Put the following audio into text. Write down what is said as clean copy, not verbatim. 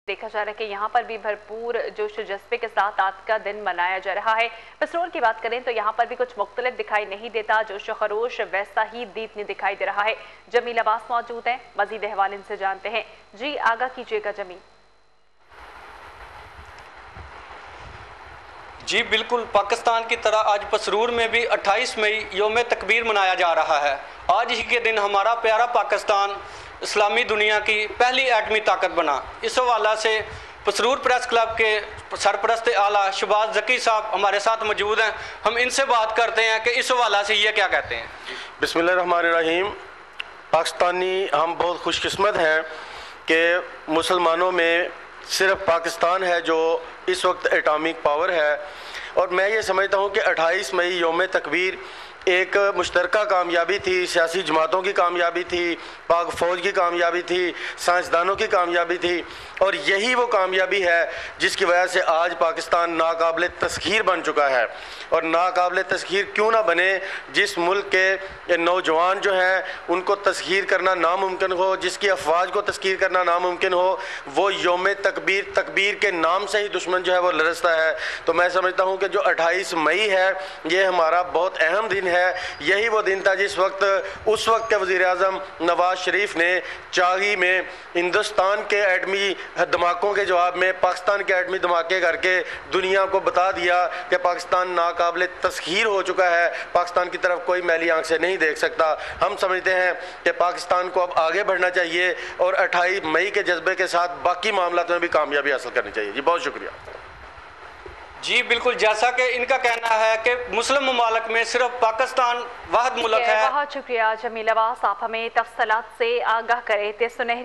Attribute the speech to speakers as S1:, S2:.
S1: देखा जा रहा है कि यहाँ पर भी भरपूर जोश जज्बे के साथ आज का दिन मनाया जा रहा है। पसरोल की बात करें तो यहाँ पर भी कुछ मुख्तलिफ दिखाई नहीं देता, जोश खरोश वैसा ही दीपनी दिखाई दे रहा है। जमील अब्बास मौजूद हैं, मजीद अहवाल इनसे जानते हैं। जी आगाह कीजिएगा जमील।
S2: जी बिल्कुल, पाकिस्तान की तरह आज पसरूर में भी 28 मई योम तकबीर मनाया जा रहा है। आज ही के दिन हमारा प्यारा पाकिस्तान इस्लामी दुनिया की पहली एटमी ताकत बना। इस हवाला से पसरूर प्रेस क्लब के सरपरस्त आला शहबाज ज़की साहब हमारे साथ मौजूद हैं। हम इनसे बात करते हैं कि इस हवाला से ये क्या कहते हैं।
S3: बिस्मिल्लाहिर्रहमानिर्रहीम। पाकिस्तानी हम बहुत खुशकिस्मत हैं कि मुसलमानों में सिर्फ पाकिस्तान है जो इस वक्त एटॉमिक पावर है, और मैं ये समझता हूँ कि 28 मई योम तकबीर एक मुश्तरका कामयाबी थी, सियासी जमातों की कामयाबी थी, पाक फ़ौज की कामयाबी थी, साइंसदानों की कामयाबी थी, और यही वो कामयाबी है जिसकी वजह से आज पाकिस्तान नाकाबिल तस्खीर बन चुका है। और नाकाबिल तस्खीर क्यों ना बने, जिस मुल्क के नौजवान जो हैं उनको तस्खीर करना नामुमकिन हो, जिसकी अफवाज को तस्खीर करना नामुमकिन हो, वो योम तकबीर के नाम से ही दुश्मन जो है वो लरसता है। तो मैं समझता हूँ कि जो 28 मई है ये हमारा बहुत अहम दिन है। यही वो दिन था जिस वक्त उस वक्त के वज़ीर आज़म नवाज शरीफ ने चागी में हिंदुस्तान के एटमी धमाकों के जवाब में पाकिस्तान के एटमी धमाके करके दुनिया को बता दिया कि पाकिस्तान नाकाबिल तस्खीर हो चुका है, पाकिस्तान की तरफ कोई मैली आंख से नहीं देख सकता। हम समझते हैं कि पाकिस्तान को अब आगे बढ़ना चाहिए और 28 मई के जज्बे के साथ बाकी मामलों में भी कामयाबी हासिल करनी चाहिए। जी बहुत शुक्रिया।
S2: जी बिल्कुल, जैसा कि इनका कहना है कि मुस्लिम ममालिक में सिर्फ पाकिस्तान वाहिद मुल्क है।
S1: बहुत शुक्रिया जमील अब्बास, आप हमें तफसीलात से आगाह करे थे। सुनहरी